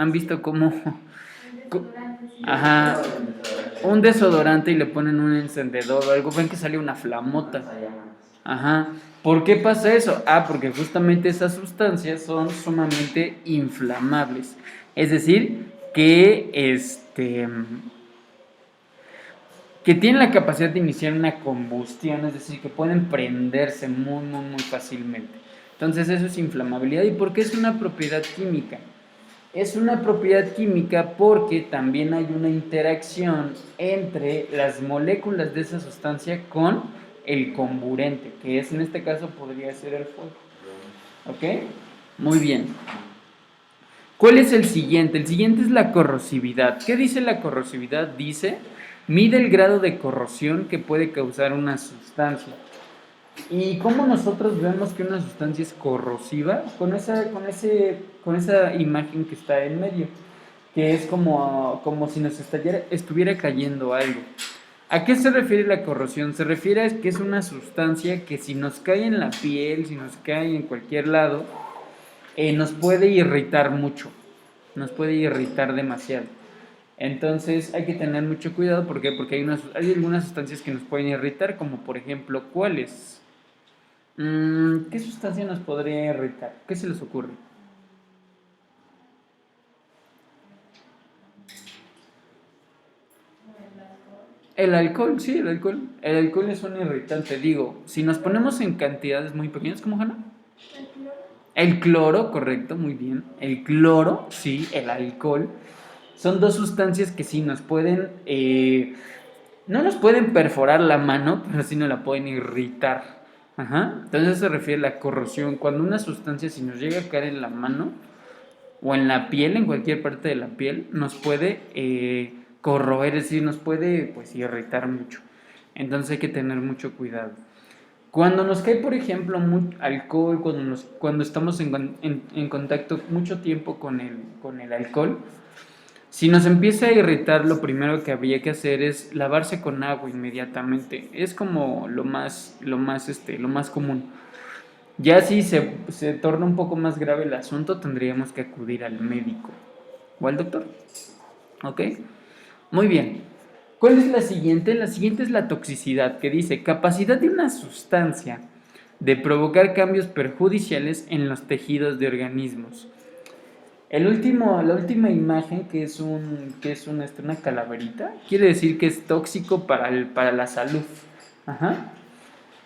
¿Han visto cómo? co- Desodorante, sí. Ajá, un desodorante y le ponen un encendedor o algo, ven que sale una flamota. Ajá. ¿Por qué pasa eso? Porque justamente esas sustancias son sumamente inflamables. Es decir, que tienen la capacidad de iniciar una combustión, es decir, que pueden prenderse muy, muy, muy fácilmente. Entonces eso es inflamabilidad. ¿Y por qué es una propiedad química? Es una propiedad química porque también hay una interacción entre las moléculas de esa sustancia con el comburente, que es en este caso podría ser el fuego. ¿Ok? Muy bien. ¿Cuál es el siguiente? El siguiente es la corrosividad. ¿Qué dice la corrosividad? Dice, mide el grado de corrosión que puede causar una sustancia. ¿Y cómo nosotros vemos que una sustancia es corrosiva? Con esa imagen que está en medio, que es como si nos estuviera cayendo algo. ¿A qué se refiere la corrosión? Se refiere a que es una sustancia que si nos cae en la piel, si nos cae en cualquier lado, nos puede irritar mucho, nos puede irritar demasiado. Entonces hay que tener mucho cuidado, ¿por qué? Porque hay algunas sustancias que nos pueden irritar, como por ejemplo, ¿cuáles? ¿Qué sustancia nos podría irritar? ¿Qué se les ocurre? El alcohol, sí, el alcohol. El alcohol es un irritante, digo, si nos ponemos en cantidades muy pequeñas, ¿cómo, Hanna? El cloro. El cloro, correcto, muy bien. El cloro, sí, el alcohol. Son dos sustancias que sí nos pueden, no nos pueden perforar la mano, pero sí nos la pueden irritar. Ajá. Entonces se refiere a la corrosión. Cuando una sustancia, si nos llega a caer en la mano o en la piel, en cualquier parte de la piel, nos puede corroer, es decir, nos puede pues irritar mucho. Entonces hay que tener mucho cuidado. Cuando nos cae, por ejemplo, alcohol, cuando estamos en contacto mucho tiempo con el alcohol, si nos empieza a irritar, lo primero que habría que hacer es lavarse con agua inmediatamente. Es como lo más común. Ya si se torna un poco más grave el asunto, tendríamos que acudir al médico o al doctor. ¿Ok? Muy bien. ¿Cuál es la siguiente? La siguiente es la toxicidad, que dice capacidad de una sustancia de provocar cambios perjudiciales en los tejidos de organismos. La última imagen, una calaverita, quiere decir que es tóxico para la salud. Ajá.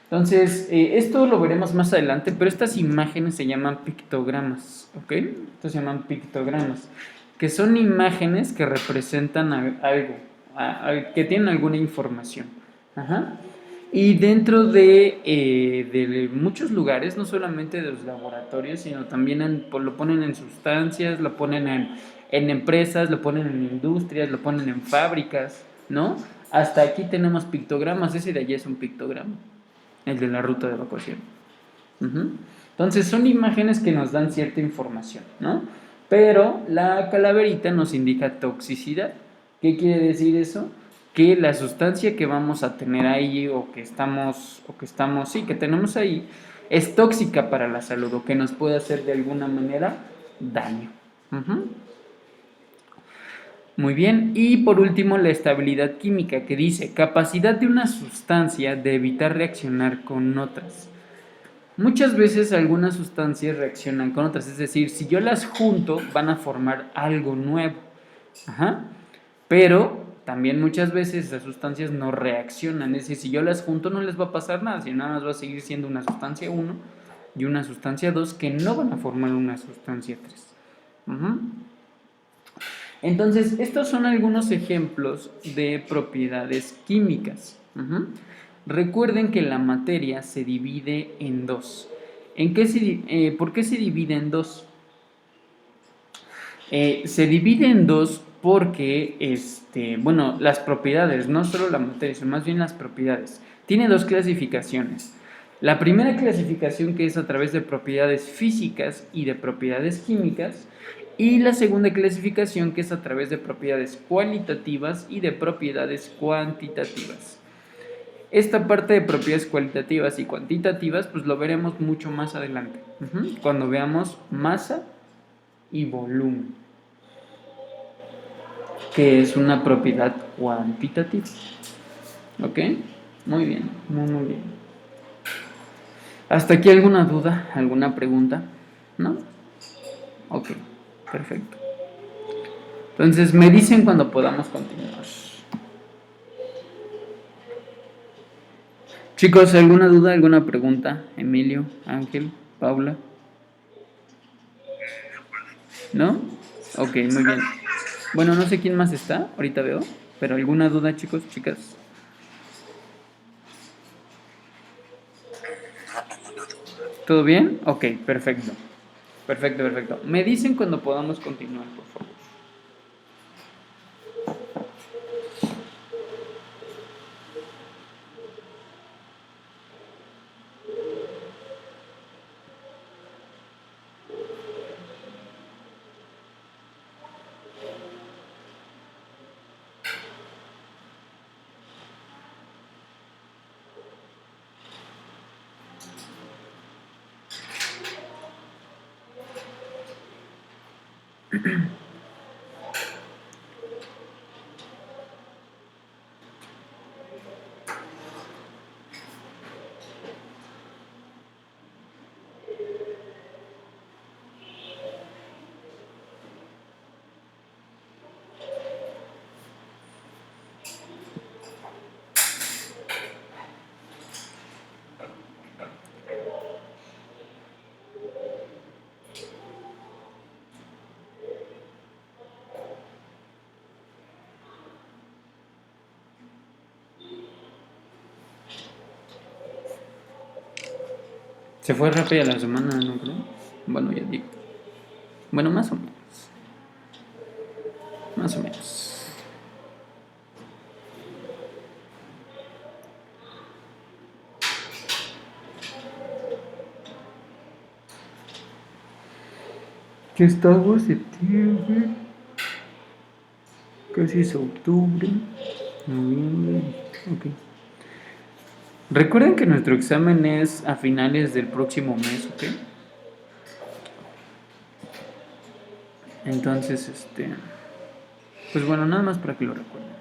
Entonces, esto lo veremos más adelante, pero estas imágenes se llaman pictogramas, ¿ok? Estos se llaman pictogramas, que son imágenes que representan algo, que tienen alguna información. Ajá. Y dentro de muchos lugares, no solamente de los laboratorios, sino también lo ponen en sustancias, lo ponen en empresas, lo ponen en industrias, lo ponen en fábricas, ¿no? Hasta aquí tenemos pictogramas, ese de allí es un pictograma, el de la ruta de evacuación. Uh-huh. Entonces son imágenes que nos dan cierta información, ¿no? Pero la calaverita nos indica toxicidad. ¿Qué quiere decir eso? Que la sustancia que vamos a tener ahí sí, que tenemos ahí, es tóxica para la salud o que nos puede hacer de alguna manera daño. Uh-huh. Muy bien, y por último la estabilidad química, que dice capacidad de una sustancia de evitar reaccionar con otras. Muchas veces algunas sustancias reaccionan con otras, es decir, si yo las junto van a formar algo nuevo. Ajá. Pero también muchas veces esas sustancias no reaccionan, es decir, si yo las junto no les va a pasar nada, sino nada más va a seguir siendo una sustancia 1 y una sustancia 2 que no van a formar una sustancia 3. Ajá. Entonces, estos son algunos ejemplos de propiedades químicas. Uh-huh. Recuerden que la materia se divide en dos. ¿Por qué se divide en dos? Se divide en dos porque, las propiedades, no solo la materia, sino más bien las propiedades. Tiene dos clasificaciones. La primera clasificación, que es a través de propiedades físicas y de propiedades químicas, y la segunda clasificación, que es a través de propiedades cualitativas y de propiedades cuantitativas. Esta parte de propiedades cualitativas y cuantitativas, pues lo veremos mucho más adelante, cuando veamos masa y volumen. que es una propiedad cuantitativa. ¿Ok? Muy bien, muy bien. ¿Hasta aquí alguna duda, alguna pregunta? ¿No? Ok, perfecto. Entonces me dicen cuando podamos continuar. Chicos, ¿alguna duda, alguna pregunta? Emilio, Ángel, Paula. ¿No? Ok, muy bien. Bueno, no sé quién más está, ahorita veo, pero ¿alguna duda, chicos, chicas? ¿Todo bien? Ok, perfecto. Perfecto, perfecto. Me dicen cuando podamos continuar, por favor. Se fue rápida la semana, ¿no creo? Bueno, ya digo. Bueno, más o menos. Más o menos. Que estamos septiembre. Casi es octubre. Noviembre. Ok. Recuerden que nuestro examen es a finales del próximo mes, ¿ok? Entonces, pues bueno, nada más para que lo recuerden.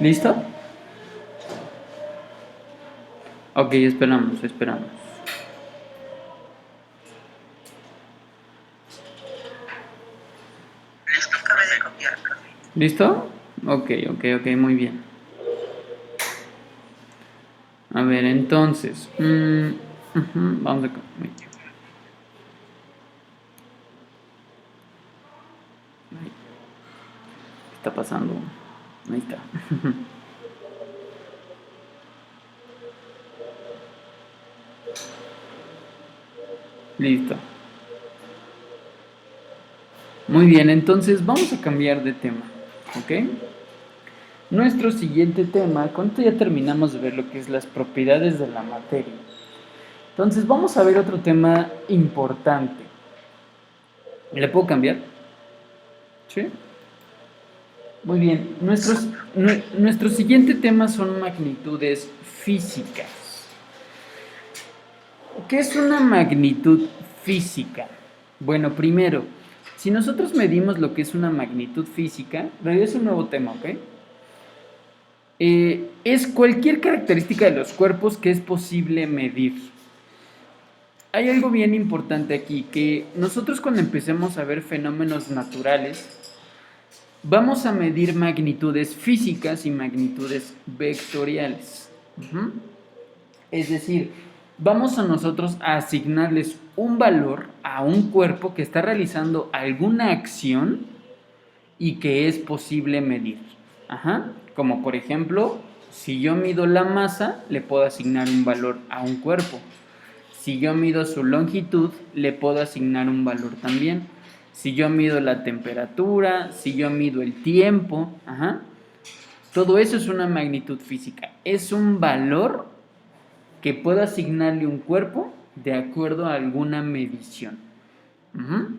¿Listo? Ok, esperamos, esperamos. Listo, acabé de copiar, profe. ¿Listo? Ok, muy bien. A ver, entonces. Vamos a... Ahí ¿qué está pasando? Ahí está. Listo. Muy bien, entonces vamos a cambiar de tema. ¿Ok? Nuestro siguiente tema, con esto ya terminamos de ver lo que es las propiedades de la materia. Entonces vamos a ver otro tema importante. ¿Le puedo cambiar? ¿Sí? Muy bien. Nuestro siguiente tema son magnitudes físicas. ¿Qué es una magnitud física? Bueno, primero, si nosotros medimos lo que es una magnitud física, en realidad es un nuevo tema, ¿ok? Es cualquier característica de los cuerpos que es posible medir. Hay algo bien importante aquí, que nosotros cuando empecemos a ver fenómenos naturales, vamos a medir magnitudes físicas y magnitudes vectoriales. Es decir, vamos a nosotros a asignarles un valor a un cuerpo que está realizando alguna acción y que es posible medir. Ajá. Como por ejemplo, si yo mido la masa, le puedo asignar un valor a un cuerpo. Si yo mido su longitud, le puedo asignar un valor también. Si yo mido la temperatura, si yo mido el tiempo, ajá, todo eso es una magnitud física. Es un valor que puedo asignarle un cuerpo de acuerdo a alguna medición. Ujú.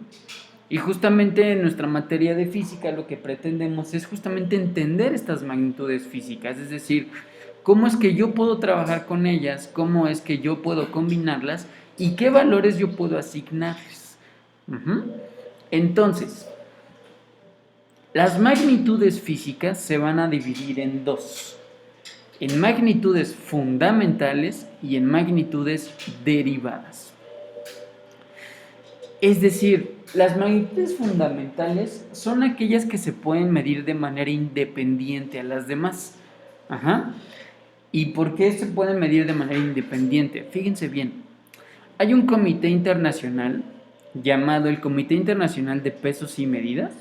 Y justamente en nuestra materia de física lo que pretendemos es justamente entender estas magnitudes físicas, es decir, cómo es que yo puedo trabajar con ellas, cómo es que yo puedo combinarlas y qué valores yo puedo asignarles. Ujú. Entonces, las magnitudes físicas se van a dividir en dos, en magnitudes fundamentales y en magnitudes derivadas. Es decir, las magnitudes fundamentales son aquellas que se pueden medir de manera independiente a las demás. Ajá. ¿Y por qué se pueden medir de manera independiente? Fíjense bien, hay un comité internacional llamado el Comité Internacional de Pesos y Medidas,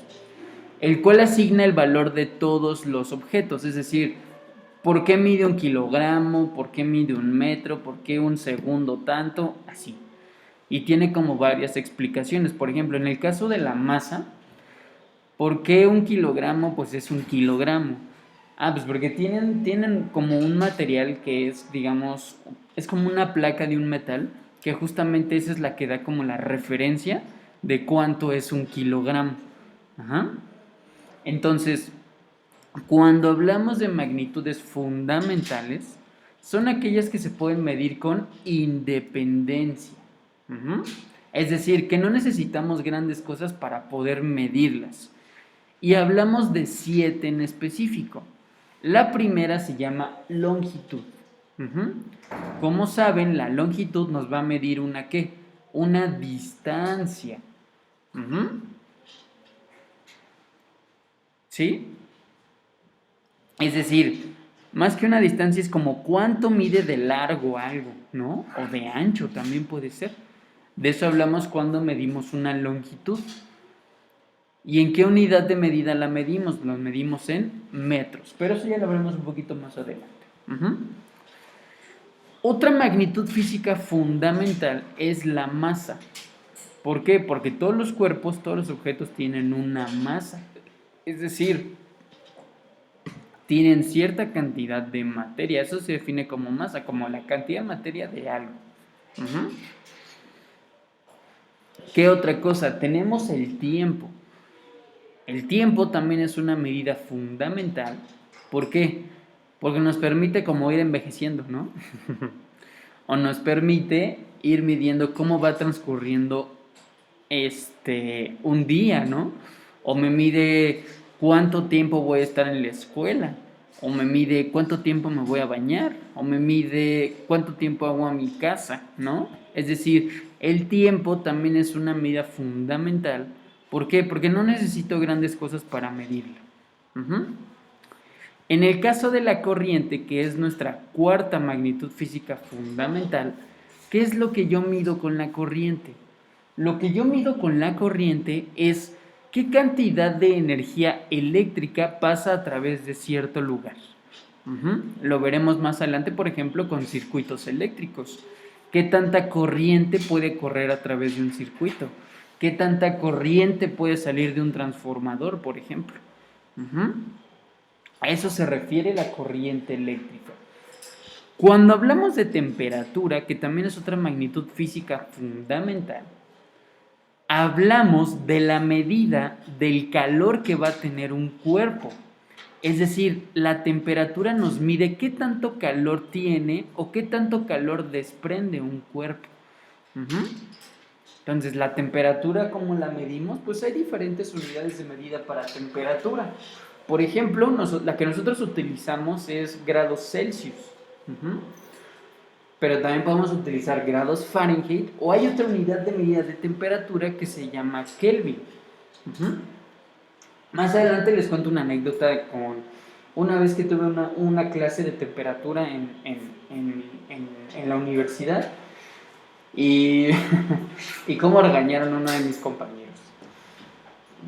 el cual asigna el valor de todos los objetos, es decir, ¿por qué mide un kilogramo? ¿Por qué mide un metro? ¿Por qué un segundo tanto? Así. Y tiene como varias explicaciones. Por ejemplo, en el caso de la masa, ¿por qué un kilogramo? Pues es un kilogramo. Ah, pues porque tienen como un material que es, digamos, es como una placa de un metal, que justamente esa es la que da como la referencia de cuánto es un kilogramo. Ajá. Entonces, cuando hablamos de magnitudes fundamentales, son aquellas que se pueden medir con independencia. Uh-huh. Es decir, que no necesitamos grandes cosas para poder medirlas. Y hablamos de 7 en específico. La primera se llama longitud. Uh-huh. Como saben, la longitud nos va a medir una ¿qué? Una distancia. Uh-huh. ¿Sí? Es decir, más que una distancia es como cuánto mide de largo algo, ¿no? O de ancho también puede ser. De eso hablamos cuando medimos una longitud. ¿Y en qué unidad de medida la medimos? Lo medimos en metros, pero eso ya lo veremos un poquito más adelante. Uh-huh. Otra magnitud física fundamental es la masa. ¿Por qué? Porque todos los cuerpos, todos los objetos tienen una masa. Es decir, tienen cierta cantidad de materia. Eso se define como masa, como la cantidad de materia de algo. Uh-huh. ¿Qué otra cosa? Tenemos el tiempo. El tiempo también es una medida fundamental. ¿Por qué? Porque nos permite como ir envejeciendo, ¿no? O nos permite ir midiendo cómo va transcurriendo un día, ¿no? O me mide cuánto tiempo voy a estar en la escuela, o me mide cuánto tiempo me voy a bañar, o me mide cuánto tiempo hago a mi casa, ¿no? Es decir, el tiempo también es una medida fundamental. ¿Por qué? Porque no necesito grandes cosas para medirlo. Uh-huh. En el caso de la corriente, que es nuestra cuarta magnitud física fundamental, ¿qué es lo que yo mido con la corriente? Lo que yo mido con la corriente es qué cantidad de energía eléctrica pasa a través de cierto lugar. Uh-huh. Lo veremos más adelante, por ejemplo, con circuitos eléctricos. ¿Qué tanta corriente puede correr a través de un circuito? ¿Qué tanta corriente puede salir de un transformador, por ejemplo? Uh-huh. A eso se refiere la corriente eléctrica. Cuando hablamos de temperatura, que también es otra magnitud física fundamental, hablamos de la medida del calor que va a tener un cuerpo. Es decir, la temperatura nos mide qué tanto calor tiene o qué tanto calor desprende un cuerpo. Uh-huh. Entonces, la temperatura, ¿cómo la medimos? Pues hay diferentes unidades de medida para temperatura. Por ejemplo, la que nosotros utilizamos es grados Celsius. Uh-huh. Pero también podemos utilizar grados Fahrenheit o hay otra unidad de medida de temperatura que se llama Kelvin. Uh-huh. Más adelante les cuento una anécdota con una vez que tuve una clase de temperatura en la universidad. y, y cómo regañaron a uno de mis compañeros.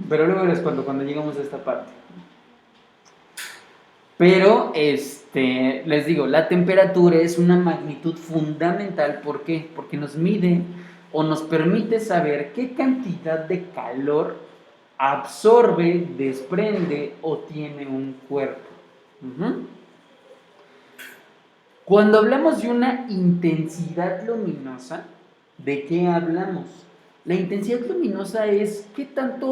Pero luego les cuento cuando llegamos a esta parte. Pero, les digo, la temperatura es una magnitud fundamental. ¿Por qué? Porque nos mide o nos permite saber qué cantidad de calor absorbe, desprende o tiene un cuerpo. Uh-huh. Cuando hablamos de una intensidad luminosa, ¿de qué hablamos? La intensidad luminosa es qué tanta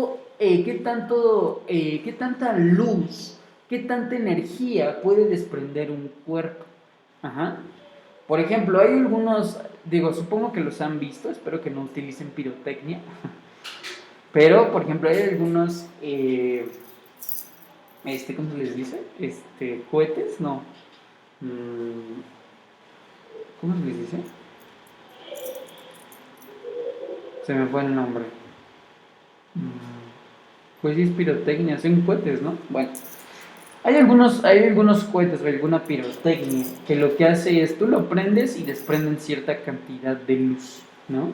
luz, qué tanta energía puede desprender un cuerpo. Ajá. Por ejemplo, hay algunos, supongo que los han visto, espero que no utilicen pirotecnia, pero, por ejemplo, hay algunos, ¿cómo se les dice? Cohetes, no. ¿Cómo se les dice? Se me fue el nombre. Pues sí es pirotecnia, son cohetes, ¿no? Bueno, hay algunos cohetes o alguna pirotecnia que lo que hace es, tú lo prendes y desprenden cierta cantidad de luz, ¿no?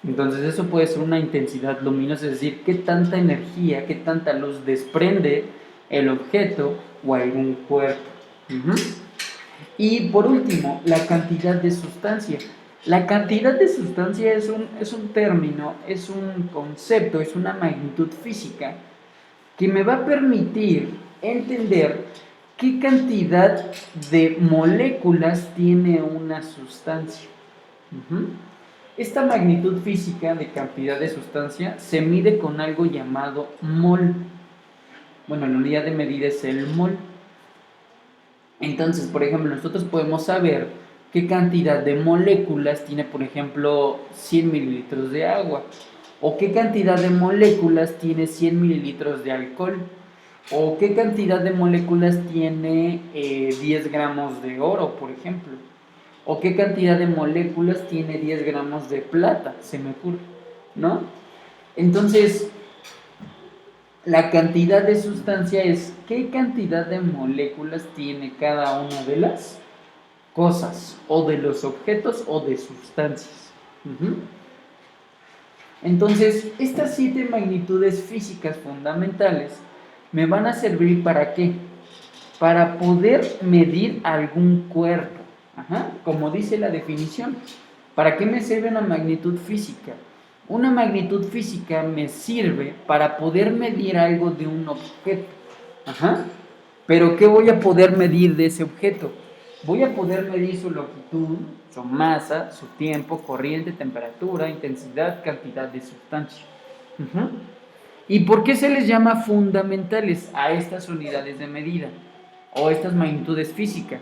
Entonces eso puede ser una intensidad luminosa, es decir, qué tanta energía, qué tanta luz desprende el objeto o algún cuerpo. Uh-huh. Y por último, la cantidad de sustancia. La cantidad de sustancia es un término, es un concepto, es una magnitud física que me va a permitir entender qué cantidad de moléculas tiene una sustancia. Uh-huh. Esta magnitud física de cantidad de sustancia se mide con algo llamado mol. Bueno, la unidad de medida es el mol. Entonces, por ejemplo, nosotros podemos saber qué cantidad de moléculas tiene, por ejemplo, 100 mililitros de agua, o qué cantidad de moléculas tiene 100 mililitros de alcohol, o qué cantidad de moléculas tiene 10 gramos de oro, por ejemplo, o qué cantidad de moléculas tiene 10 gramos de plata, se me ocurre, ¿no? Entonces, la cantidad de sustancia es qué cantidad de moléculas tiene cada una de las cosas, o de los objetos, o de sustancias. Uh-huh. Entonces, estas 7 magnitudes físicas fundamentales me van a servir ¿para qué? Para poder medir algún cuerpo. Ajá, como dice la definición. ¿Para qué me sirve una magnitud física? Una magnitud física me sirve para poder medir algo de un objeto. Ajá. Pero ¿qué voy a poder medir de ese objeto? Voy a poder medir su longitud, su masa, su tiempo, corriente, temperatura, intensidad, cantidad de sustancia. Uh-huh. ¿Y por qué se les llama fundamentales a estas unidades de medida o estas magnitudes físicas?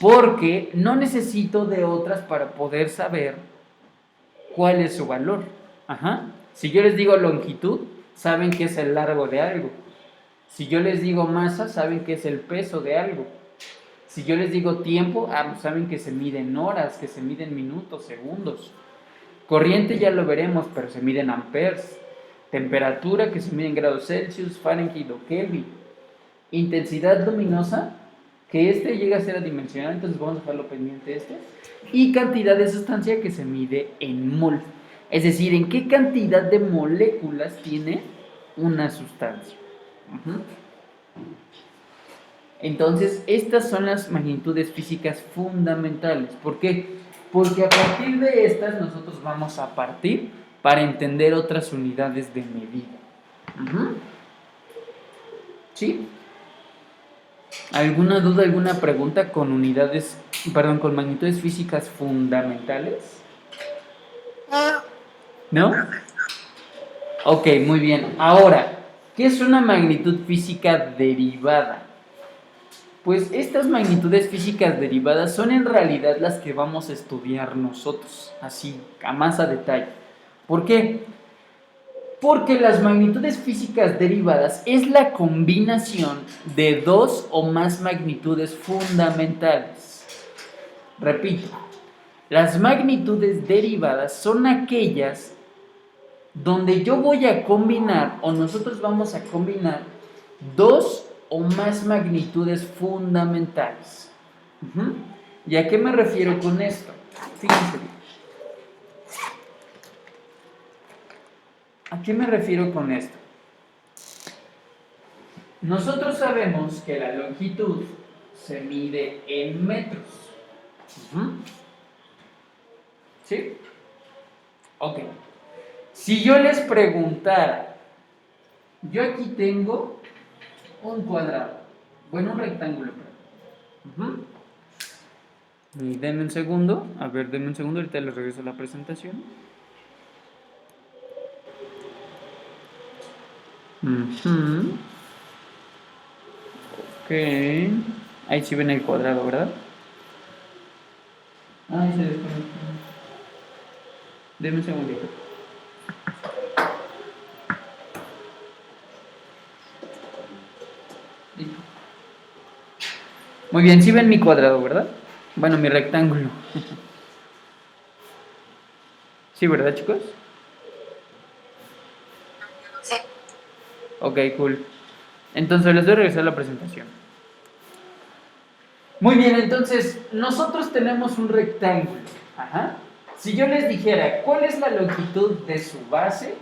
Porque no necesito de otras para poder saber cuál es su valor. Ajá. Si yo les digo longitud, saben que es el largo de algo. Si yo les digo masa, saben que es el peso de algo. Si yo les digo tiempo, saben que se mide en horas, que se mide en minutos, segundos. Corriente ya lo veremos, pero se mide en amperes. Temperatura, que se mide en grados Celsius, Fahrenheit o Kelvin. Intensidad luminosa, que llega a ser adimensional, entonces vamos a dejarlo pendiente y cantidad de sustancia, que se mide en mol, es decir, en qué cantidad de moléculas tiene una sustancia. Uh-huh. Entonces, estas son las magnitudes físicas fundamentales. ¿Por qué? Porque a partir de estas nosotros vamos a partir para entender otras unidades de medida. Uh-huh. ¿Sí? ¿Alguna duda, alguna pregunta con con magnitudes físicas fundamentales? ¿No? Ok, muy bien. Ahora, ¿qué es una magnitud física derivada? Pues estas magnitudes físicas derivadas son en realidad las que vamos a estudiar nosotros, así, a más a detalle. ¿Por qué? Porque las magnitudes físicas derivadas es la combinación de 2 o más magnitudes fundamentales. Repito, las magnitudes derivadas son aquellas donde yo voy a combinar, o nosotros vamos a combinar, 2 o más magnitudes fundamentales. ¿Y a qué me refiero con esto? Fíjense bien. ¿A qué me refiero con esto? Nosotros sabemos que la longitud se mide en metros. Ujú. ¿Sí? Ok. Si yo les preguntara, yo aquí tengo un cuadrado, bueno, un rectángulo, perdón. Ujú. Y denme un segundo, a ver, denme un segundo, ahorita les regreso a la presentación. Ujú. Ok. Ahí sí ven el cuadrado, ¿verdad? Ahí se desconectó. Denme un segundito. Listo. Muy bien, sí ven mi cuadrado, ¿verdad? Bueno, mi rectángulo. Sí, ¿verdad, chicos? Sí. Ok, cool. Entonces les doy a regresar a la presentación. Muy bien, entonces nosotros tenemos un rectángulo. Ajá. Si yo les dijera cuál es la longitud de su base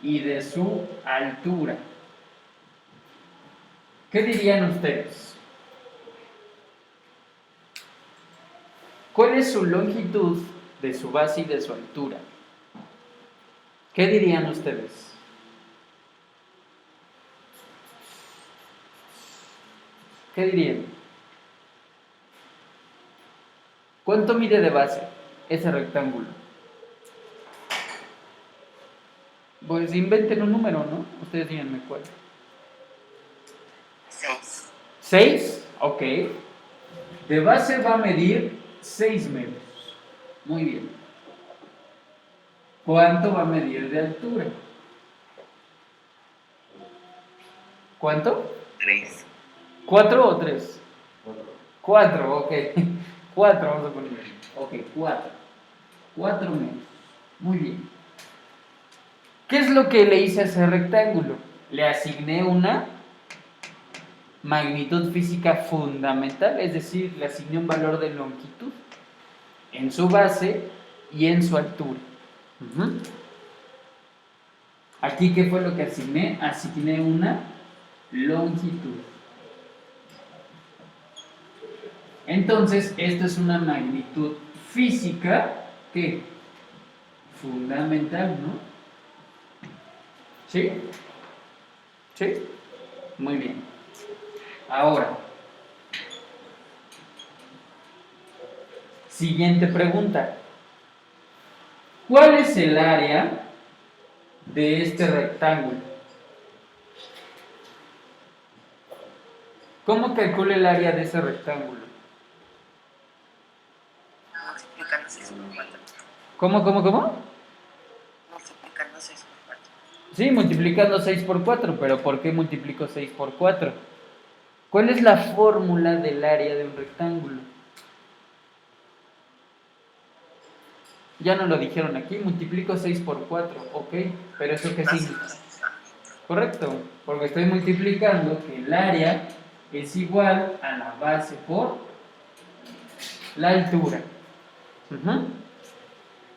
y de su altura, ¿qué dirían ustedes? ¿Cuál es su longitud de su base y de su altura? ¿Qué dirían ustedes? ¿Qué dirían? ¿Cuánto mide de base ese rectángulo? Pues inventen un número, ¿no? Ustedes díganme cuál. 6. ¿6? Ok. De base va a medir 6 metros. Muy bien. ¿Cuánto va a medir de altura? ¿Cuánto? 3. ¿4 o 3? 4, ok. 4 vamos a poner. Ok, 4. 4 metros. Muy bien. ¿Qué es lo que le hice a ese rectángulo? Le asigné una magnitud física fundamental, es decir, le asigné un valor de longitud en su base y en su altura. Uh-huh. Aquí, ¿qué fue lo que asigné? Asigné una longitud. Entonces, esto es una magnitud física que fundamental, ¿no? ¿Sí? ¿Sí? Muy bien. Ahora, siguiente pregunta. ¿Cuál es el área de este rectángulo? ¿Cómo calculo el área de ese rectángulo? Multiplicando 6 por 4. ¿Cómo? Multiplicando 6 por 4. Sí, multiplicando 6 por 4, pero ¿por qué multiplico 6 por 4? ¿Cuál es la fórmula del área de un rectángulo? Ya no lo dijeron aquí, multiplico 6 por 4, ok, pero ¿eso qué significa? Correcto, porque estoy multiplicando que el área es igual a la base por la altura. Uh-huh.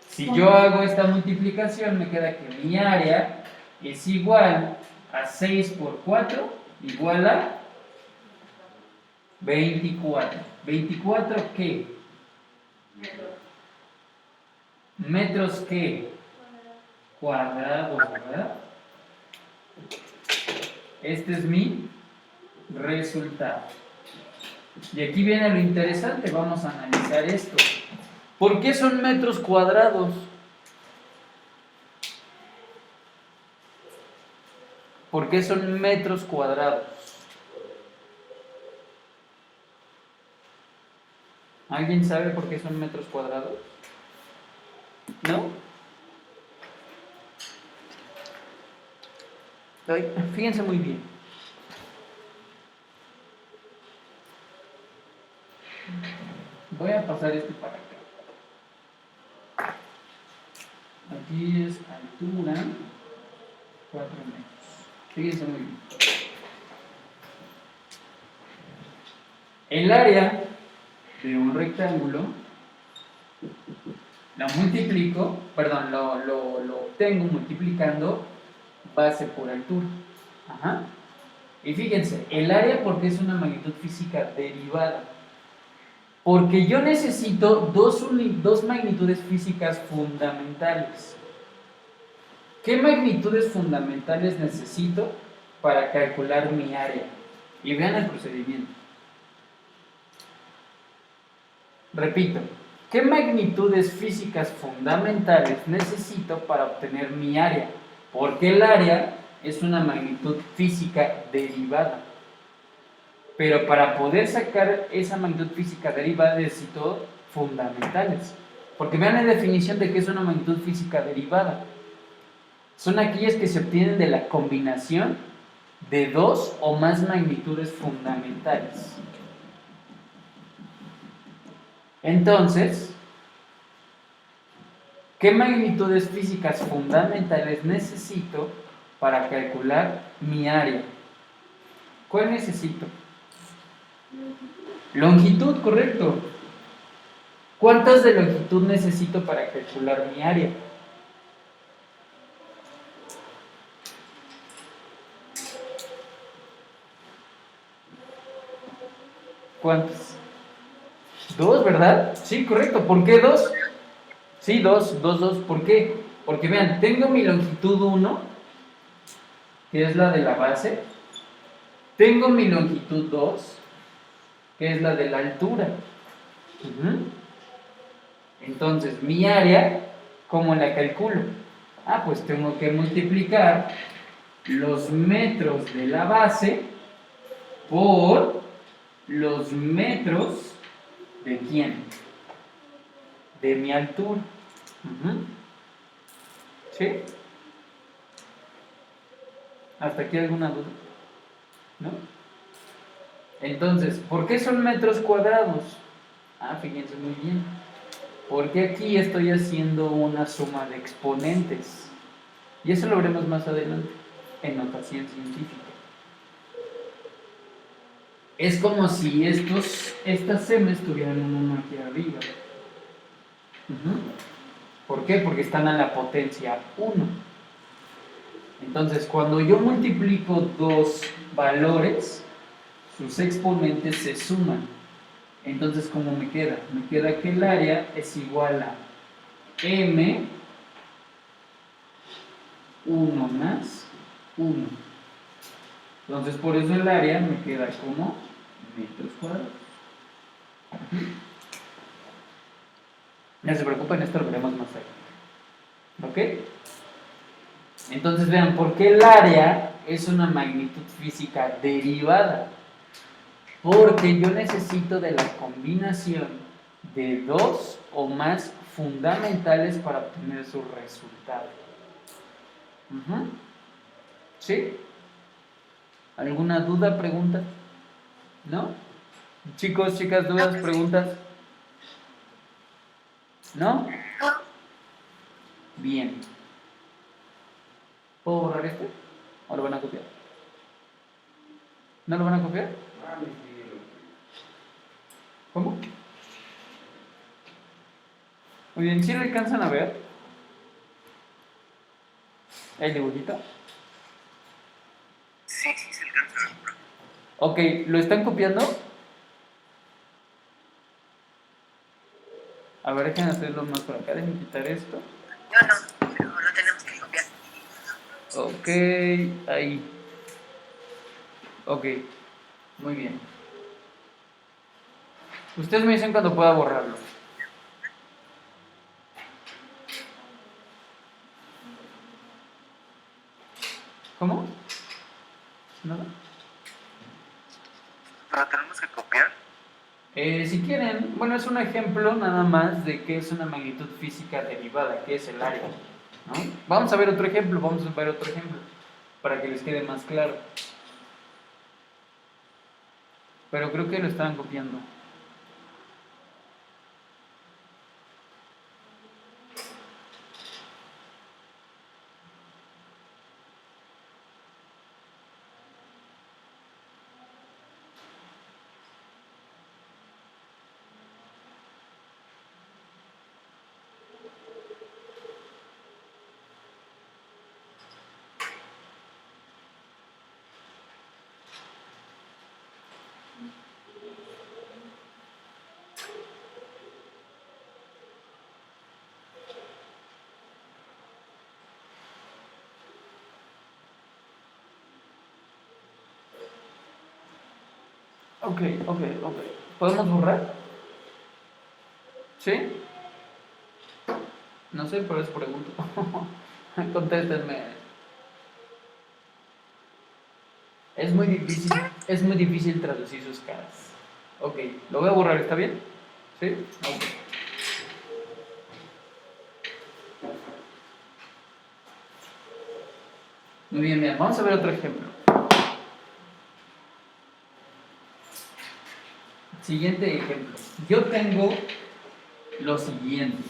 Si yo hago esta multiplicación, me queda que mi área es igual a 6 por 4, igual a 24. ¿24 qué? Metros qué? Cuadrados, ¿verdad? Este es mi resultado. Y aquí viene lo interesante, vamos a analizar esto. ¿Por qué son metros cuadrados? ¿Por qué son metros cuadrados? ¿Alguien sabe por qué son metros cuadrados? ¿No? Fíjense muy bien. Voy a pasar esto para acá. Aquí es altura 4 metros. Fíjense muy bien. El área de un rectángulo Lo multiplico, perdón, lo obtengo multiplicando base por altura. Ajá. Y fíjense, el área, porque es una magnitud física derivada. Porque yo necesito dos magnitudes físicas fundamentales. ¿Qué magnitudes fundamentales necesito para calcular mi área? Y vean el procedimiento. Repito, ¿qué magnitudes físicas fundamentales necesito para obtener mi área? Porque el área es una magnitud física derivada. Pero para poder sacar esa magnitud física derivada necesito fundamentales. Porque vean la definición de qué es una magnitud física derivada. Son aquellas que se obtienen de la combinación de dos o más magnitudes fundamentales. Entonces, ¿qué magnitudes físicas fundamentales necesito para calcular mi área? ¿Cuál necesito? Longitud, correcto. ¿Cuántas de longitud necesito para calcular mi área? ¿Cuántas? Dos, ¿verdad? Sí, correcto. ¿Por qué dos? Sí, dos. ¿Por qué? Porque vean, tengo mi longitud 1, que es la de la base. Tengo mi longitud 2, que es la de la altura. Entonces, mi área, ¿cómo la calculo? Ah, pues tengo que multiplicar los metros de la base por los metros de quién? De mi altura. ¿Sí? ¿Hasta aquí alguna duda? ¿No? Entonces, ¿por qué son metros cuadrados? Ah, fíjense muy bien. Porque aquí estoy haciendo una suma de exponentes. Y eso lo veremos más adelante, en notación científica. Es como si estas M estuvieran en uno aquí arriba. ¿Por qué? Porque están a la potencia 1. Entonces, cuando yo multiplico dos valores, sus exponentes se suman. Entonces, ¿cómo me queda? Me queda que el área es igual a M 1 más 1. Entonces, por eso el área me queda como metros cuadrados. No se preocupen, esto lo veremos más allá. ¿Ok? Entonces, vean, ¿por qué el área es una magnitud física derivada? Porque yo necesito de la combinación de dos o más fundamentales para obtener su resultado. ¿Sí? ¿Alguna duda, pregunta? ¿No? Chicos, chicas, dudas, preguntas. ¿No? Bien. ¿Puedo borrar esto? ¿O lo van a copiar? ¿No lo van a copiar? ¿Cómo? Muy bien, ¿sí lo alcanzan a ver? ¿El dibujito? Sí, sí, se alcanza. Ok, ¿lo están copiando? A ver, déjenme hacerlo más por acá, déjenme quitar esto. Yo no, pero lo tenemos que copiar. Ok, ahí. Ok, muy bien. Ustedes me dicen cuando pueda borrarlo. ¿Cómo? ¿Nada? ¿Lo tenemos que copiar? Si quieren, bueno, es un ejemplo nada más de qué es una magnitud física derivada, qué es el área, ¿no? Vamos a ver otro ejemplo, para que les quede más claro. Pero creo que lo estaban copiando. Ok, ok, ok. ¿Podemos borrar? ¿Sí? No sé, pero les pregunto. Contéstenme. Es muy difícil traducir sus caras. Ok, lo voy a borrar, ¿está bien? ¿Sí? Ok. Muy bien, bien. Vamos a ver otro ejemplo. Siguiente ejemplo. Yo tengo lo siguiente.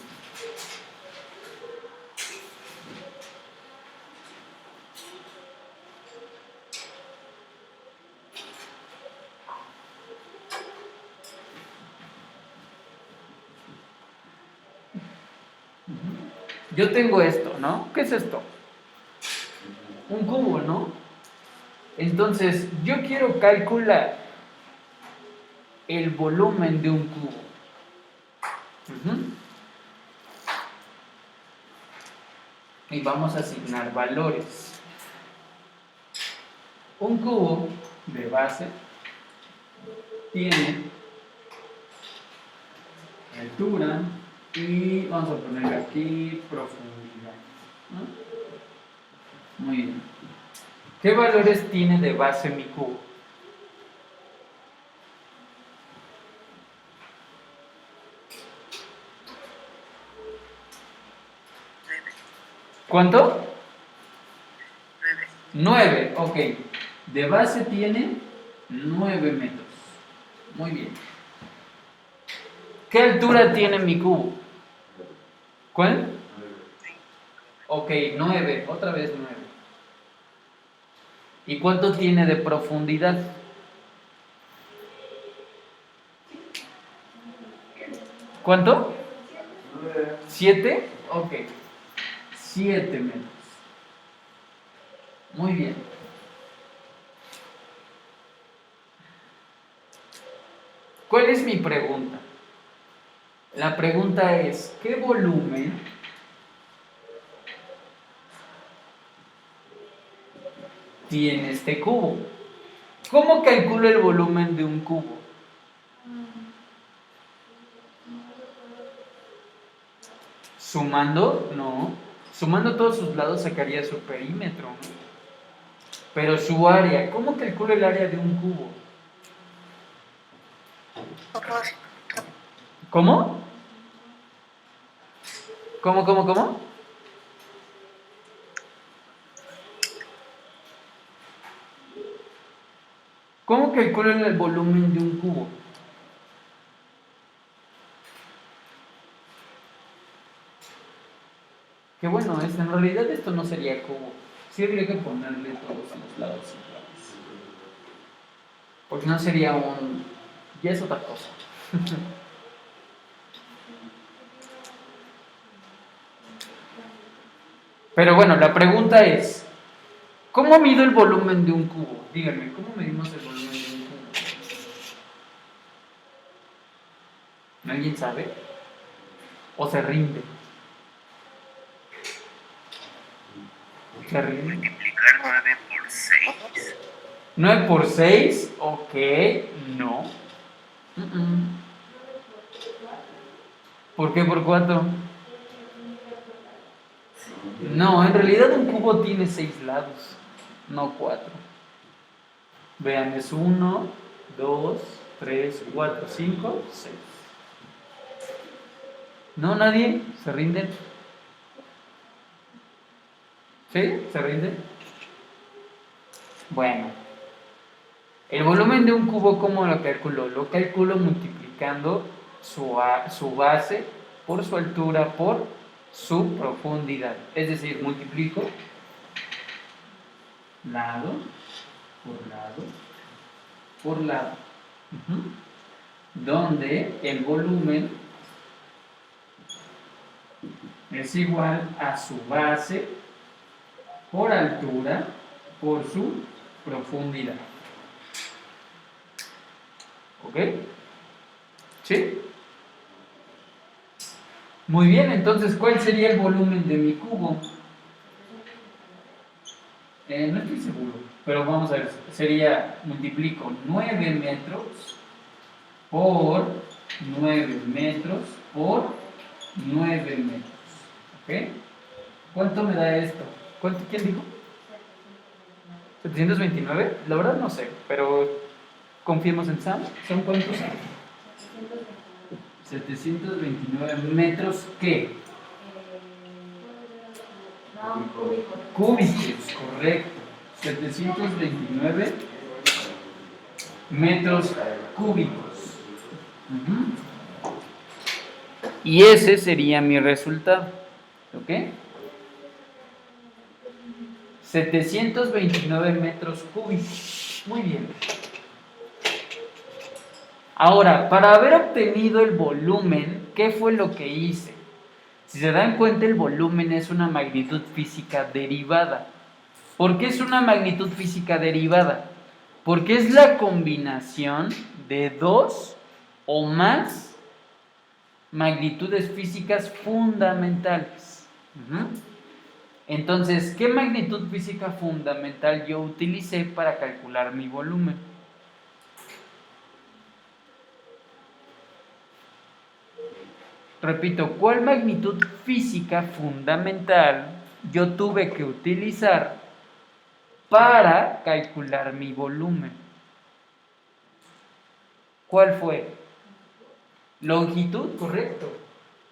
Yo tengo esto, ¿no? ¿Qué es esto? Un cubo, ¿no? Entonces, yo quiero calcular el volumen de un cubo. Ujú. Y vamos a asignar valores. Un cubo de base tiene altura y vamos a poner aquí profundidad, ¿no? Muy bien. ¿Qué valores tiene de base mi cubo? Nueve. ¿Cuánto? 9. 9, ok. De base tiene 9 metros. Muy bien. ¿Qué altura tiene mi cubo? ¿Cuál? Ok, 9, otra vez 9. ¿Y cuánto tiene de profundidad? ¿Cuánto? 7, ok. 7 metros. Muy bien. ¿Cuál es mi pregunta? La pregunta es, ¿qué volumen tiene este cubo? ¿Cómo calculo el volumen de un cubo? ¿Sumando? No. Sumando todos sus lados sacaría su perímetro, ¿no? Pero su área, ¿cómo calculo el área de un cubo? ¿Cómo? ¿Cómo? ¿Cómo calculo el volumen de un cubo? Que bueno, en realidad esto no sería cubo. Sí habría que ponerle todos a los lados iguales. Porque no sería un... Ya es otra cosa. Pero bueno, la pregunta es, ¿cómo mido el volumen de un cubo? Díganme, ¿cómo medimos el volumen de un cubo? ¿Alguien sabe? ¿O se rinde? ¿Se rinde? Multiplicar 9 por 6. 9 por 6, ok, no. ¿Por qué por 4? No, en realidad un cubo tiene 6 lados, no 4. Vean, es 1, 2, 3, 4, 5, 6. ¿No? ¿Nadie? ¿Se rinden? ¿Sí? ¿Se rinden? Bueno, el volumen de un cubo, ¿cómo lo calculo? Lo calculo multiplicando su base por su altura por su profundidad. Es decir, multiplico lado por lado por lado. Ujú. Donde el volumen es igual a su base por altura por su profundidad. ¿Ok? ¿Sí? Muy bien, entonces, ¿cuál sería el volumen de mi cubo? No estoy seguro, pero vamos a ver, sería, multiplico 9 metros por 9 metros por 9 metros. ¿Ok? ¿Cuánto me da esto? ¿Quién dijo? ¿729? La verdad no sé, pero confiemos en Sam. ¿Son cuántos? 729 metros, ¿qué? Cúbicos, correcto. 729 metros cúbicos. Y ese sería mi resultado. ¿Ok? 729 metros cúbicos. Muy bien. Ahora, para haber obtenido el volumen, ¿qué fue lo que hice? Si se dan cuenta, el volumen es una magnitud física derivada. ¿Por qué es una magnitud física derivada? Porque es la combinación de dos o más magnitudes físicas fundamentales. Entonces, ¿qué magnitud física fundamental yo utilicé para calcular mi volumen? Repito, ¿cuál magnitud física fundamental yo tuve que utilizar para calcular mi volumen? ¿Cuál fue? Longitud, correcto.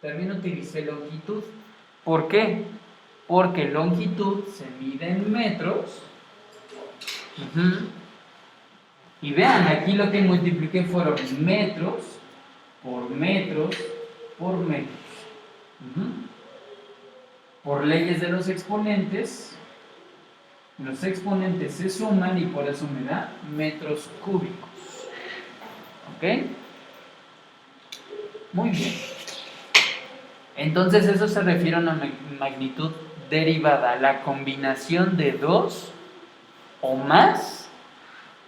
También utilicé longitud. ¿Por qué? Porque longitud se mide en metros. Y vean, aquí lo que multipliqué fueron metros por metros por metros. Por leyes de los exponentes se suman y por eso me da metros cúbicos. ¿Ok? Muy bien. Entonces eso se refiere a una magnitud derivada, la combinación de dos o más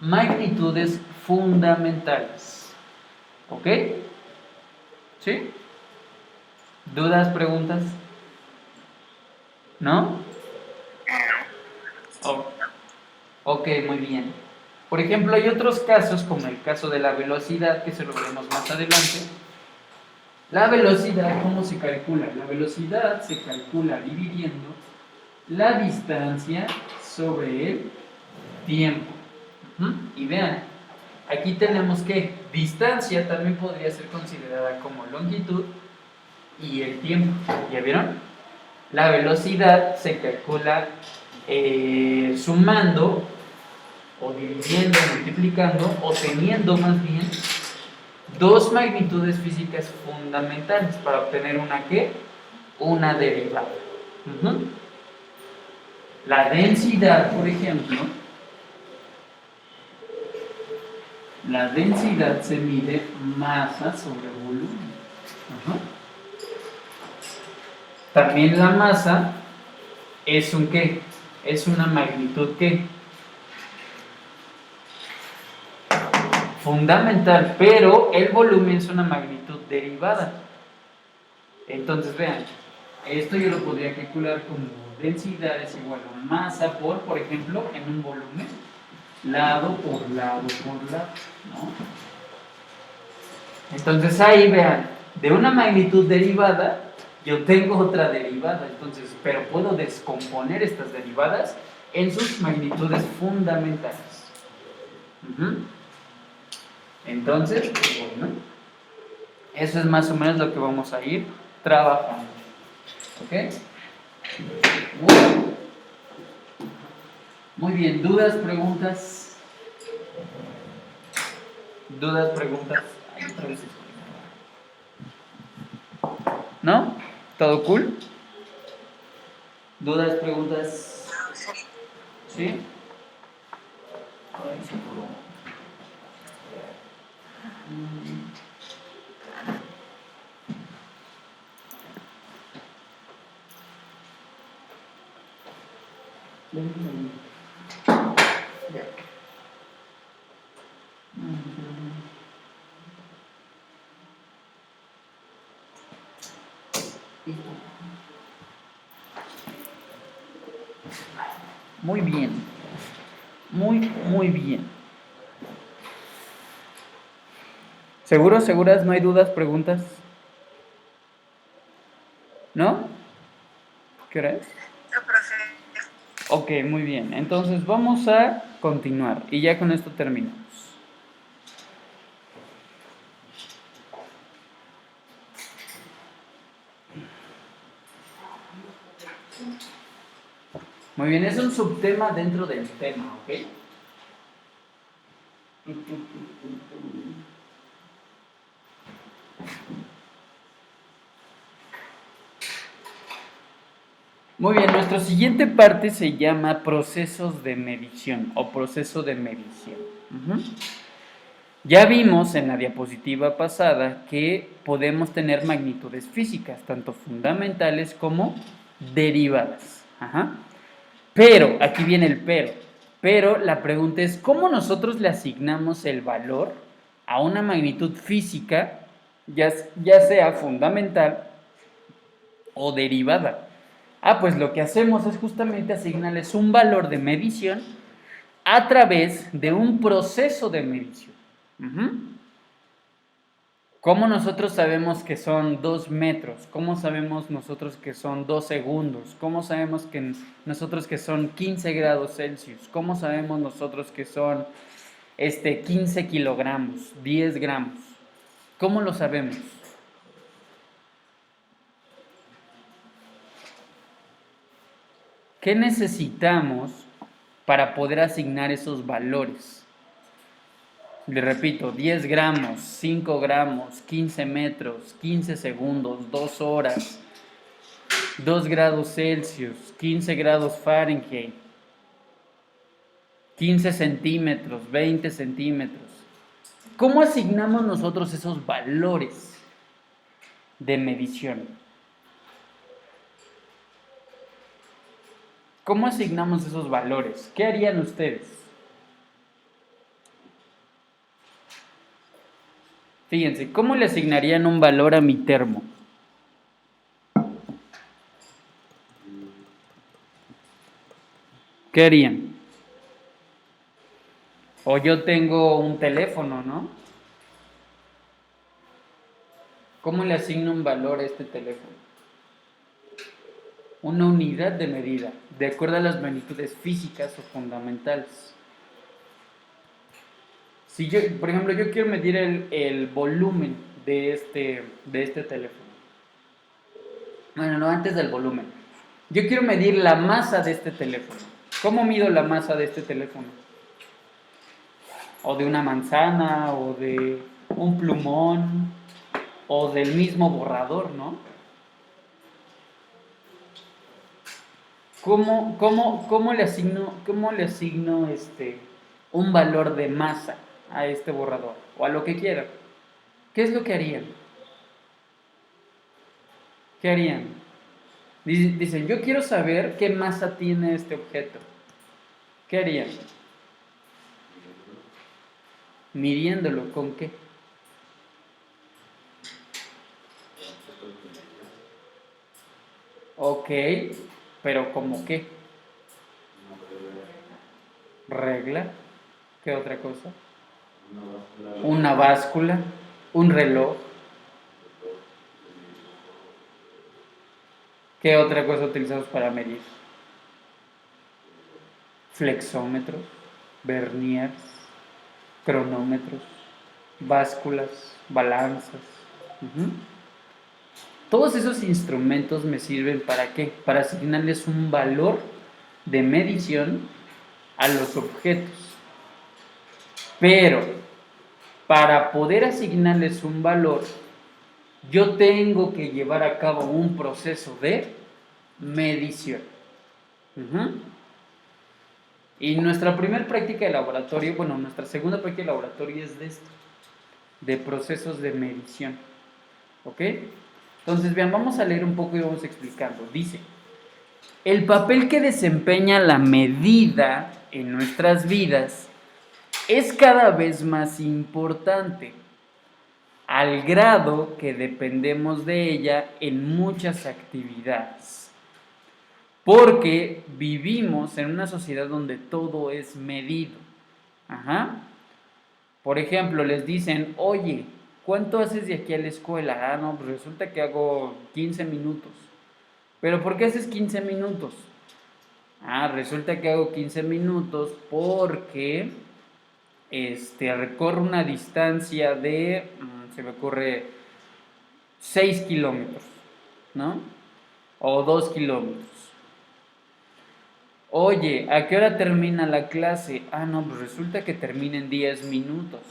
magnitudes fundamentales. ¿Ok? ¿Sí? ¿Dudas, preguntas? ¿No? Oh. Ok, muy bien. Por ejemplo, hay otros casos, como el caso de la velocidad, que se lo veremos más adelante. La velocidad, ¿cómo se calcula? La velocidad se calcula dividiendo la distancia sobre el tiempo. Y vean, aquí tenemos que distancia también podría ser considerada como longitud y el tiempo. ¿Ya vieron? La velocidad se calcula sumando o dividiendo, multiplicando o teniendo más bien dos magnitudes físicas fundamentales para obtener una ¿qué? Una derivada. La densidad, por ejemplo, la densidad se mide masa sobre volumen. También la masa es un ¿qué? Es una magnitud ¿qué? Fundamental, pero el volumen es una magnitud derivada. Entonces vean, esto yo lo podría calcular como densidad es igual a masa por ejemplo, en un volumen, lado por lado por lado, ¿no? Entonces ahí vean, de una magnitud derivada, yo tengo otra derivada, entonces, pero puedo descomponer estas derivadas en sus magnitudes fundamentales. Entonces, bueno, eso es más o menos lo que vamos a ir trabajando. ¿Ok? Muy bien, ¿dudas, preguntas? ¿Dudas, preguntas? Ay, otra vez. ¿No? ¿Todo cool? ¿Dudas, preguntas? ¿Sí? Ay, se apuró. Muy bien. Muy bien. ¿Seguros, seguras? ¿No hay dudas, preguntas? ¿No? ¿Qué hora es? No, profe. Ok, muy bien. Entonces vamos a continuar y ya con esto terminamos. Muy bien, es un subtema dentro del tema, ¿ok? Muy bien, nuestra siguiente parte se llama procesos de medición o proceso de medición. Ujú. Ya vimos en la diapositiva pasada que podemos tener magnitudes físicas, tanto fundamentales como derivadas. Ajá. Pero, aquí viene el pero. Pero la pregunta es, ¿cómo nosotros le asignamos el valor a una magnitud física, ya sea fundamental o derivada? Ah, pues lo que hacemos es justamente asignarles un valor de medición a través de un proceso de medición. Ujú. ¿Cómo nosotros sabemos que son 2 metros? ¿Cómo sabemos nosotros que son 2 segundos? ¿Cómo sabemos que nosotros que son 15 grados Celsius? ¿Cómo sabemos nosotros que son 15 kilogramos, 10 gramos? ¿Cómo lo sabemos? ¿Qué necesitamos para poder asignar esos valores? Le repito, 10 gramos, 5 gramos, 15 metros, 15 segundos, 2 horas, 2 grados Celsius, 15 grados Fahrenheit, 15 centímetros, 20 centímetros. ¿Cómo asignamos nosotros esos valores de medición? ¿Cómo asignamos esos valores? ¿Qué harían ustedes? Fíjense, ¿cómo le asignarían un valor a mi termo? ¿Qué harían? O yo tengo un teléfono, ¿no? ¿Cómo le asigno un valor a este teléfono? Una unidad de medida, de acuerdo a las magnitudes físicas o fundamentales. Si yo, por ejemplo, yo quiero medir el volumen de este teléfono. Bueno, no, antes del volumen. Yo quiero medir la masa de este teléfono. ¿Cómo mido la masa de este teléfono? O de una manzana, o de un plumón, o del mismo borrador, ¿no? ¿Cómo le asigno un valor de masa a este borrador? O a lo que quiera. ¿Qué es lo que harían? ¿Qué harían? Dicen, yo quiero saber qué masa tiene este objeto. ¿Qué harían? Midiéndolo, ¿con qué? Ok, pero ¿cómo qué? Regla. ¿Qué otra cosa? Una báscula, un reloj. ¿Qué otra cosa utilizamos para medir? Flexómetros, verniers, cronómetros, básculas, balanzas. Ujú. Todos esos instrumentos me sirven ¿para qué? Para asignarles un valor de medición a los objetos. Pero para poder asignarles un valor, yo tengo que llevar a cabo un proceso de medición. Ujú. Y nuestra primera práctica de laboratorio, bueno, nuestra segunda práctica de laboratorio es de esto, de procesos de medición. ¿Ok? Entonces, vean, vamos a leer un poco y vamos explicando. Dice, el papel que desempeña la medida en nuestras vidas es cada vez más importante, al grado que dependemos de ella en muchas actividades. Porque vivimos en una sociedad donde todo es medido. Ajá. Por ejemplo, les dicen, oye, ¿cuánto haces de aquí a la escuela? Ah, no, pues resulta que hago 15 minutos. ¿Pero por qué haces 15 minutos? Ah, resulta que hago 15 minutos porque recorro una distancia de, se me ocurre, 6 kilómetros, ¿no? O 2 kilómetros. Oye, ¿a qué hora termina la clase? Ah, no, pues resulta que termina en 10 minutos.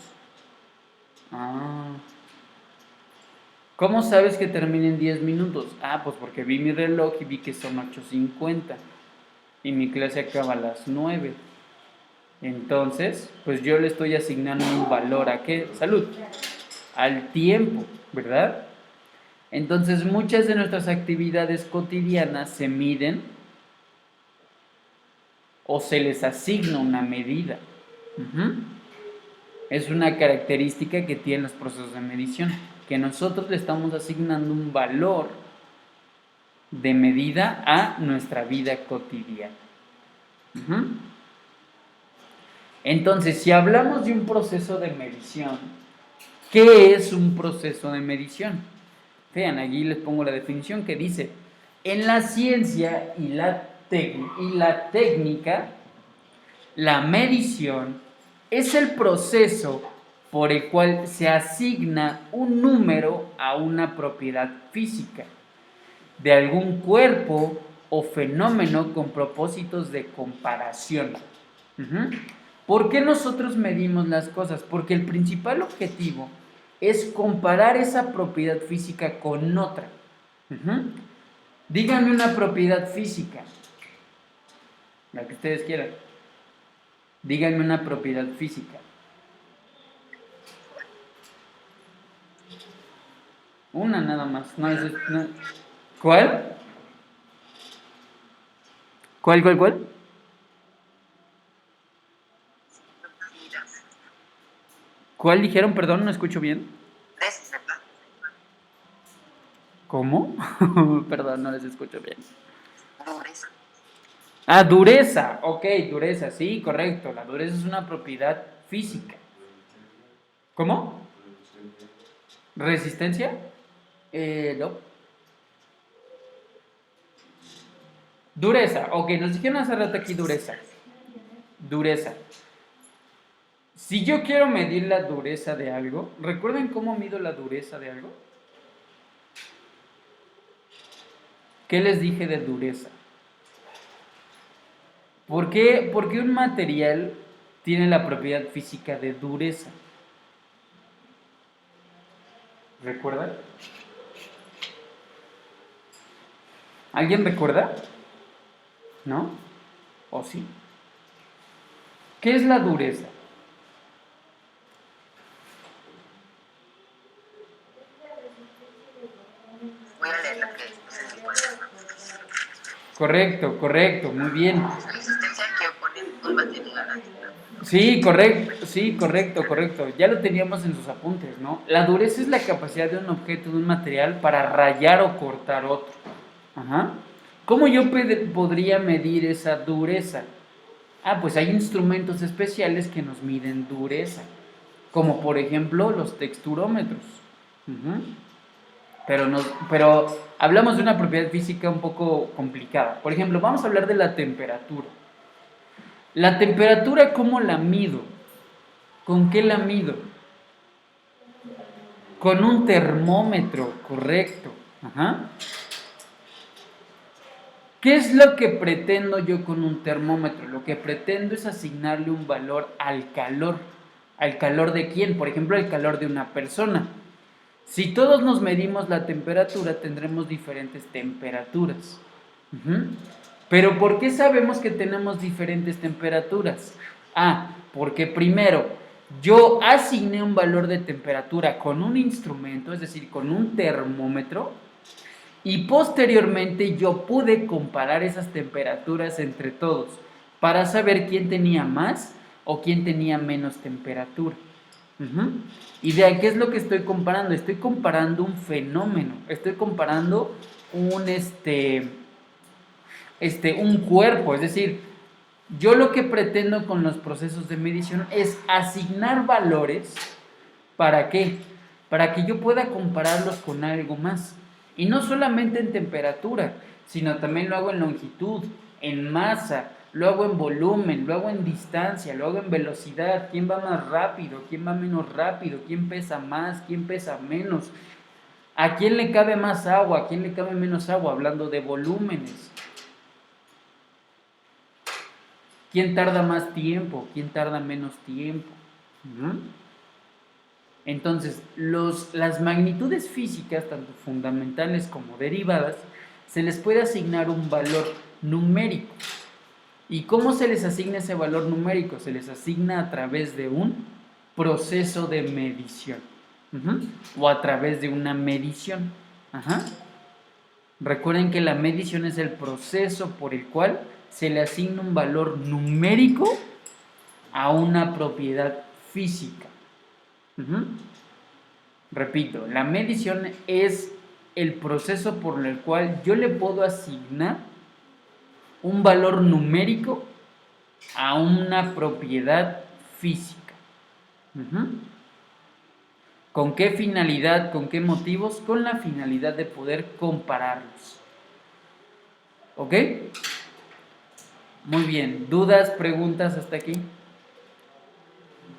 Ah, ¿cómo sabes que termina en 10 minutos? Ah, pues porque vi mi reloj y vi que son 8:50 y mi clase acaba a las 9. Entonces, pues yo le estoy asignando un valor a qué? Salud, al tiempo, ¿verdad? Entonces, muchas de nuestras actividades cotidianas se miden o se les asigna una medida. Ujú. Es una característica que tienen los procesos de medición, que nosotros le estamos asignando un valor de medida a nuestra vida cotidiana. Ujú. Entonces, si hablamos de un proceso de medición, ¿qué es un proceso de medición? Vean, aquí les pongo la definición que dice, en la ciencia y la técnica, la medición es el proceso por el cual se asigna un número a una propiedad física de algún cuerpo o fenómeno con propósitos de comparación. Uh-huh. ¿Por qué nosotros medimos las cosas? Porque el principal objetivo es comparar esa propiedad física con otra. Uh-huh. Díganme una propiedad física, la que ustedes quieran. Díganme una propiedad física. Una nada más. No. ¿Cuál? ¿Cuál? ¿Cuál dijeron? Perdón, no escucho bien. ¿Cómo? Perdón, no les escucho bien. Dureza. Ah, dureza. Ok, dureza. Sí, correcto. La dureza es una propiedad física. ¿Cómo? ¿Resistencia? No. Dureza. Ok, nos dijeron hace rato aquí dureza. Dureza. Si yo quiero medir la dureza de algo, ¿recuerden cómo mido la dureza de algo? ¿Qué les dije de dureza? ¿Por qué un material tiene la propiedad física de dureza? ¿Recuerdan? ¿Alguien recuerda? ¿No? ¿O sí? ¿Qué es la dureza? Voy a leer la que no sé si puedo. Correcto, muy bien. Resistencia que opone un material a la tierra. Sí, correcto. Ya lo teníamos en sus apuntes, ¿no? La dureza es la capacidad de un objeto, de un material, para rayar o cortar otro. Ajá. ¿Cómo yo podría medir esa dureza? Ah, pues hay instrumentos especiales que nos miden dureza, como por ejemplo los texturómetros. Ujú. Pero hablamos de una propiedad física un poco complicada. Por ejemplo, vamos a hablar de la temperatura. La temperatura, ¿cómo la mido? ¿Con qué la mido? Con un termómetro, correcto. Ajá. ¿Qué es lo que pretendo yo con un termómetro? Lo que pretendo es asignarle un valor al calor. ¿Al calor de quién? Por ejemplo, al calor de una persona. Si todos nos medimos la temperatura, tendremos diferentes temperaturas. Uh-huh. Pero ¿por qué sabemos que tenemos diferentes temperaturas? Ah, porque primero, yo asigné un valor de temperatura con un instrumento, es decir, con un termómetro, y posteriormente yo pude comparar esas temperaturas entre todos para saber quién tenía más o quién tenía menos temperatura. Uh-huh. ¿Y de qué es lo que estoy comparando? Estoy comparando un fenómeno, estoy comparando un cuerpo, es decir, yo lo que pretendo con los procesos de medición es asignar valores. ¿Para qué? para que yo pueda compararlos con algo más. Y no solamente en temperatura, sino también lo hago en longitud, en masa, lo hago en volumen, lo hago en distancia, lo hago en velocidad, quién va más rápido, quién va menos rápido, quién pesa más, quién pesa menos, a quién le cabe más agua, a quién le cabe menos agua, hablando de volúmenes. ¿Quién tarda más tiempo? ¿Quién tarda menos tiempo? Entonces, las magnitudes físicas, tanto fundamentales como derivadas, se les puede asignar un valor numérico. ¿Y cómo se les asigna ese valor numérico? Se les asigna a través de un proceso de medición. O a través de una medición. Recuerden que la medición es el proceso por el cual se le asigna un valor numérico a una propiedad física. Repito, la medición es el proceso por el cual yo le puedo asignar un valor numérico a una propiedad física. ¿Con qué finalidad? ¿Con qué motivos? Con la finalidad de poder compararlos. ¿Ok? Muy bien. ¿Dudas, preguntas hasta aquí?